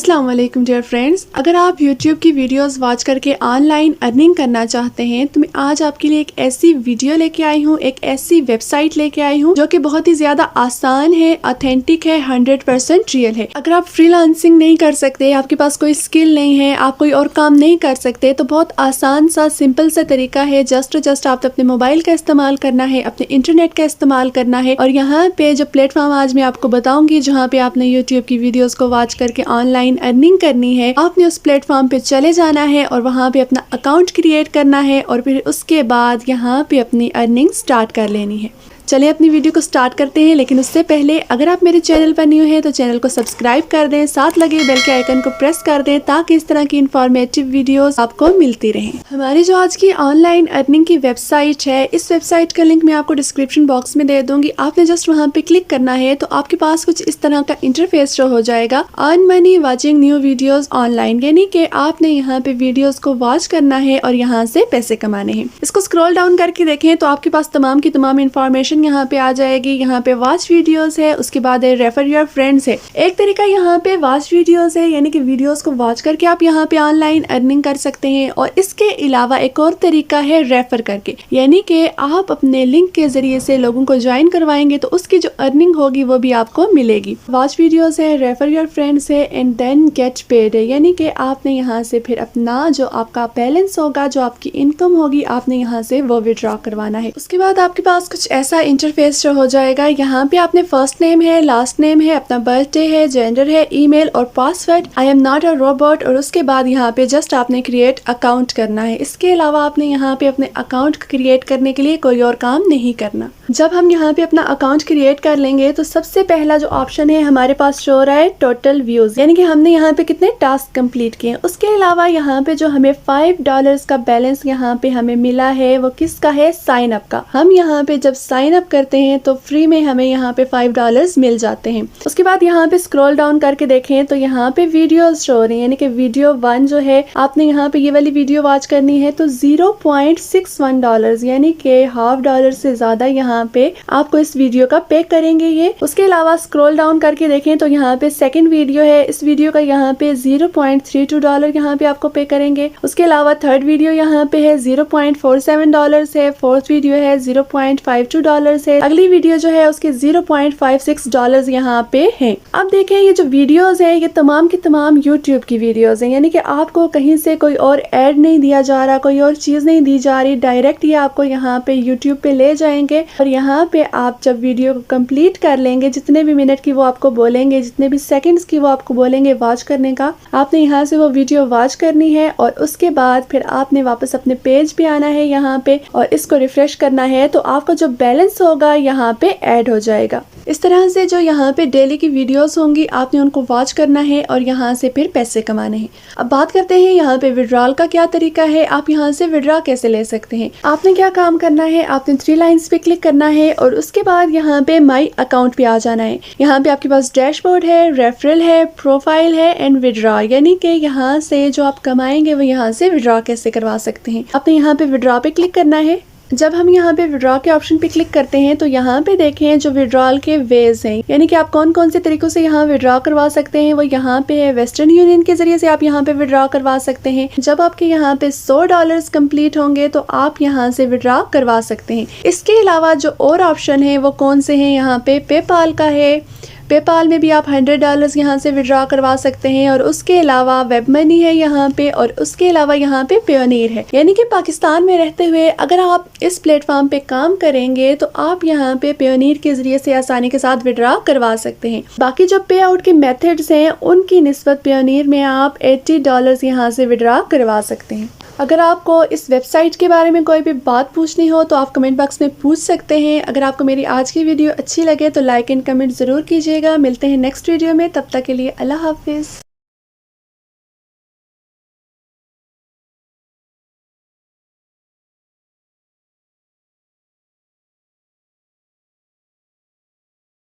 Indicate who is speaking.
Speaker 1: अस्सलाम वालेकुम dear friends, अगर आप YouTube की वीडियोस वॉच करके ऑनलाइन अर्निंग करना चाहते हैं तो मैं आज आपके लिए एक ऐसी वीडियो लेके आई हूँ, एक ऐसी वेबसाइट लेके आई हूँ जो कि बहुत ही ज्यादा आसान है, ऑथेंटिक है, 100% रियल है। अगर आप फ्रीलांसिंग नहीं कर सकते, आपके पास कोई स्किल नहीं है, आप कोई और काम नहीं कर सकते, तो बहुत आसान सा सिंपल सा तरीका है। जस्ट आप अपने मोबाइल का इस्तेमाल करना है, अपने इंटरनेट का इस्तेमाल करना है और यहाँ पे जो प्लेटफॉर्म आज मैं आपको बताऊंगी जहाँ पे आपने YouTube की वीडियोस को वॉच करके ऑनलाइन अर्निंग करनी है, आपने उस प्लेटफॉर्म पे चले जाना है और वहाँ पे अपना अकाउंट क्रिएट करना है और फिर उसके बाद यहाँ पे अपनी अर्निंग स्टार्ट कर लेनी है। चलिए अपनी वीडियो को स्टार्ट करते हैं, लेकिन उससे पहले अगर आप मेरे चैनल पर न्यू हैं तो चैनल को सब्सक्राइब कर दें, साथ लगे बेल के आइकन को प्रेस कर दें ताकि इस तरह की इंफॉर्मेटिव वीडियोस आपको मिलती रहें। हमारी जो आज की ऑनलाइन अर्निंग की वेबसाइट है, इस वेबसाइट का लिंक मैं आपको डिस्क्रिप्शन बॉक्स में दे दूंगी। आपने जस्ट वहाँ पे क्लिक करना है तो आपके पास कुछ इस तरह का इंटरफेस शो हो जाएगा, earn money watching new videos online, यानी कि आपने यहाँ पे वीडियोज को वॉच करना है और यहाँ से पैसे कमाने हैं। इसको स्क्रॉल डाउन करके देखें तो आपके पास तमाम की तमाम इंफॉर्मेशन यहाँ पे आ जाएगी। यहाँ पे वॉच वीडियोस है, उसके बाद है रेफर योर फ्रेंड्स है। एक तरीका यहाँ पे वॉच वीडियोस है, यानी कि वीडियोस को वॉच करके आप यहाँ पे ऑनलाइन अर्निंग कर सकते हैं। और इसके अलावा एक और तरीका है रेफर करके, यानी कि आप अपने लिंक के जरिए से लोगों को ज्वाइन करवाएंगे तो उसकी जो अर्निंग होगी वो भी आपको मिलेगी। वॉच वीडियोस है, रेफर योर फ्रेंड्स है एंड देन गेट पेड है, यानी कि आपने यहाँ से फिर अपना जो आपका बैलेंस होगा, जो आपकी इनकम होगी, आपने यहाँ से वो विड्रॉ करवाना है। उसके बाद आपके पास कुछ ऐसा इंटरफेस शो हो जाएगा। यहाँ पे आपने फर्स्ट नेम है, लास्ट नेम है, अपना बर्थडे है, जेंडर है, ईमेल और password I am not a robot, और उसके बाद यहाँ पे जस्ट आपने क्रिएट अकाउंट करना है। इसके अलावा आपने यहाँ पे अपने अकाउंट क्रिएट करने के लिए कोई और काम नहीं करना। जब हम यहाँ पे अपना अकाउंट क्रिएट कर लेंगे तो सबसे पहला जो ऑप्शन है हमारे पास शो हो रहा है टोटल व्यूज, यानी कि हमने यहाँ पे कितने टास्क कंप्लीट किए। उसके अलावा यहाँ पे जो हमें $5 का बैलेंस यहाँ पे हमें मिला है वो किसका है, साइन अप का। हम यहाँ पे जब साइन अप करते हैं तो फ्री में हमें यहाँ पे $5 मिल जाते हैं। उसके बाद यहाँ पे स्क्रॉल डाउन करके देखें तो यहाँ पे वीडियोस शो हो रही है, यानी कि वीडियो 1 जो है आपने यहाँ पे ये वाली वीडियो वॉच करनी है तो $0.61, यानी कि $1/2 से ज्यादा यहाँ पे आपको इस वीडियो का पे करेंगे ये। उसके अलावा स्क्रॉल डाउन करके देखें तो यहाँ पे सेकंड वीडियो है, इस वीडियो का यहाँ पे $0.32 यहाँ पे आपको पे करेंगे। उसके अलावा थर्ड वीडियो यहाँ पे है $0.47 है, फोर्थ वीडियो है $0.52 है, अगली वीडियो जो है उसके $0.56 यहाँ पे है। अब देखें ये जो वीडियोस है ये तमाम की तमाम YouTube की वीडियोस हैं, यानी कि आपको कहीं से कोई और ऐड नहीं दिया जा रहा, कोई और चीज नहीं दी जा रही, डायरेक्ट ये आपको यहाँ पे YouTube पे ले जाएंगे और यहाँ पे आप जब वीडियो को कंप्लीट कर लेंगे, जितने भी मिनट की वो आपको बोलेंगे, जितने भी सेकंड्स की वो आपको बोलेंगे वॉच करने का, आपने यहाँ से वो वीडियो वॉच करनी है और उसके बाद फिर आपने वापस अपने पेज पे आना है यहाँ पे और इसको रिफ्रेश करना है तो आपका जो बैलेंस होगा यहाँ पे ऐड हो जाएगा। इस तरह से जो यहाँ पे डेली की वीडियोस होंगी आपने उनको वॉच करना है और यहाँ से फिर पैसे कमाने हैं। अब बात करते हैं यहाँ पे विड्रॉल का क्या तरीका है, आप यहाँ से विड्रॉ कैसे ले सकते हैं। आपने क्या काम करना है, आपने 3 लाइंस पे क्लिक करना है और उसके बाद यहाँ पे माई अकाउंट पे आ जाना है। यहाँ पे आपके पास डैशबोर्ड है, रेफरल है, प्रोफाइल है एंड विड्रॉ, यानी कि यहाँ से जो आप कमाएंगे वो यहाँ से विड्रॉ कैसे करवा सकते हैं। आपने यहाँ पे विड्रॉ पे क्लिक करना है। जब हम यहाँ पे विड्रॉ के ऑप्शन पे क्लिक करते हैं तो यहाँ पे देखें जो विड्रॉल के वेज हैं, यानी कि आप कौन कौन से तरीकों से यहाँ विड्रॉ करवा सकते हैं, वो यहाँ पे है। वेस्टर्न यूनियन के जरिए से आप यहाँ पे विड्रॉ करवा सकते हैं। जब आपके यहाँ पे $100 कंप्लीट होंगे तो आप यहाँ से विड्रॉ करवा सकते हैं। इसके अलावा जो और ऑप्शन है वो कौन से हैं, यहाँ पे पेपाल का है, पेपाल में भी आप $100 यहाँ से विड्रॉ करवा सकते हैं और उसके अलावा वेब मनी है यहाँ पे और उसके अलावा यहाँ पे पेयोनीर है, यानी कि पाकिस्तान में रहते हुए अगर आप इस प्लेटफॉर्म पे काम करेंगे तो आप यहाँ पे पेयोनीर के जरिए से आसानी के साथ विड्रॉ करवा सकते हैं। बाकी जो पे आउट के मेथड्स हैं उनकी निस्बत पेयोनीर में आप $80 यहाँ से विड्रॉ करवा सकते हैं। अगर आपको इस वेबसाइट के बारे में कोई भी बात पूछनी हो तो आप कमेंट बॉक्स में पूछ सकते हैं। अगर आपको मेरी आज की वीडियो अच्छी लगे तो लाइक एंड कमेंट जरूर कीजिएगा। मिलते हैं नेक्स्ट वीडियो में, तब तक के लिए अल्लाह हाफिज।